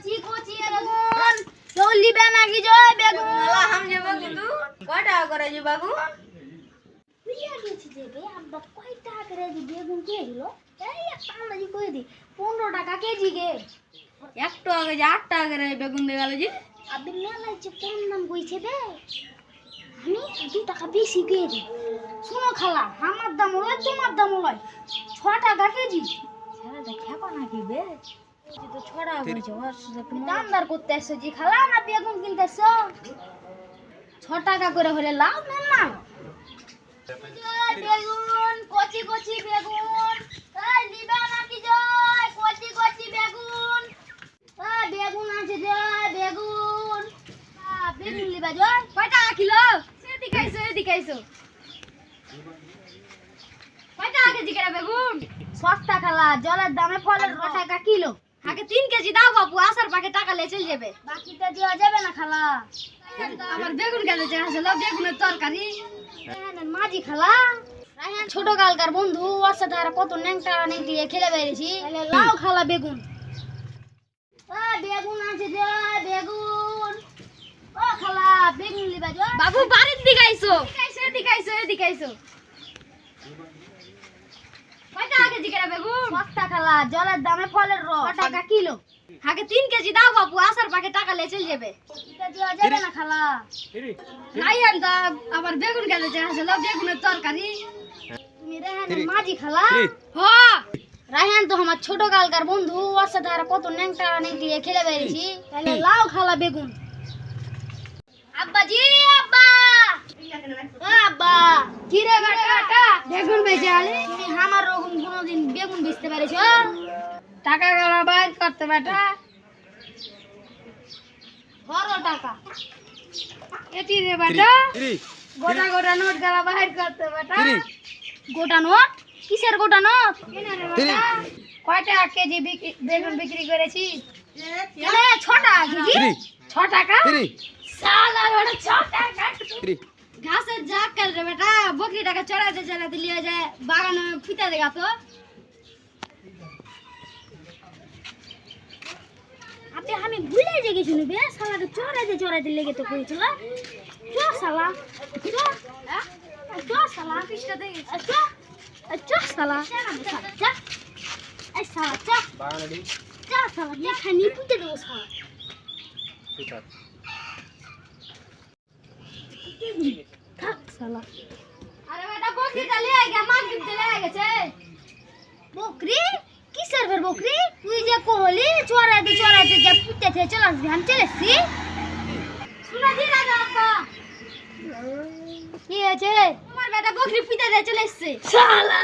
কচি কচি বেগুন কেউ লিবে নাকি জয় বেগুন হাম যে বেগুন দু কয় টাকা করে যে বেগুন বিয়া দিয়েছি যে বে আব্বা কয় টাকা করে যে বেগুন কে দিল এই একটা আন্দাজি কই দি 15 টাকা কেজি গে একটু আগে যে 8 টাকা করে বেগুন দিয়ে গেল যে আবে মেলা যে কম দাম কইছে বে আমি 2 টাকা বেশি দিয়ে দি শুনো খালা আমার দাম হলো তোমার দাম হলো 6 টাকা কেজি ছেলে দেখো নাকি বে তো 6 টাকা কইছে দামদার করতে আসছো জি খালা না বেগুন কিনতেছো 6 টাকা করে হলে লাভ না বেগুন কচি কচি বেগুন এই লিবা নাকি জয় কচি কচি বেগুন বেগুন আছে জয় বেগুন বেগুন লিবা জয় কয় টাকা কিলো এদিকে আইছো কয় টাকা কেজি করে বেগুন সস্তা খালা জলের দামে ফলের 10 টাকা কিলো আগে 3 কেজি দাও বাবু আসার পাকে টাকা লে চলে যাবে বাকিটা দেওয়া যাবে না খালা আমার বেগুন গেলে যে আসলে বেগুনের তরকারি মাঝি খালা রায়হান ছোট কালকার বন্ধু ওর সাথে আর কত ন্যাংটা নেংটি খেলে বেরিয়েছি লাও খালা বেগুন বেগুন আছে যে বেগুন ও খালা বেগুন লিবা যা বাবু বাড়ির দিকে আইছো এদিকে আইছো কয় টাকা কেজি করে বেগুন সস্তা খালা জলের দামে ফলের 10 টাকা কিলো আগে 3 কেজি দাও বাবু আসার পাকে টাকা লে চলে যাবে এটা দেওয়া যাবে না খালা রায়হান দা আবার বেগুন গেলে যে আসলে বেগুনের তরকারি তুমি রায়হানের মাঝি খালা হ্যাঁ রায়হান তো আমার ছোট কালকার বন্ধু ওর সাথে আর কত ন্যাংটা নেংটি খেলে বেরিয়েছি তাহলে লাও খালা বেগুন আব্বাজি আব্বা আব্বা কি রে বেটা বেগুন বেচে আলি তুমি আমার রকম কোনোদিন বেগুন বেচতে পারিছো টাকা গলা বাইর করতে বেটা বড় টাকা এটি রে বেটা গোটা গোটা নোট গলা বাইর করতে বেটা গোটা নোট কিসের গোটা নোট কেন রে বেটা কয় টাকা কেজি বেগুন বিক্রি করেছি 6 টাকা কেজি 6 টাকা সালা বেটা 6 টাকা ঘাসের জাগ কাল রে বেটা বকরিটাকে চড়াইতে লিয়ে যায় বাগানে ফিতা দেখা তো আপনি আমি ভুলে গেছি বে সালাকে চড়াইতে লেগে তো কইছিল চ সালা চ সালা পিছটা দে চ সালা যা এই সালা চ বাগানে যা সালা এখানে পুঁতে দেবো সালা থাক সালা আরে বেটা বকরিটা লিয়ে গিয়া মার্কেট চলে গেছে বকরি কিসের বের বকরি তুই যে কোহলি চড়াইতে যে পুঁতে থেকে চলে আসবি আমি চলেছি শুনা দি না বাবা কি আছে তোমার বেটা বকরি পুঁতে দিয়ে চলে এসছে সালা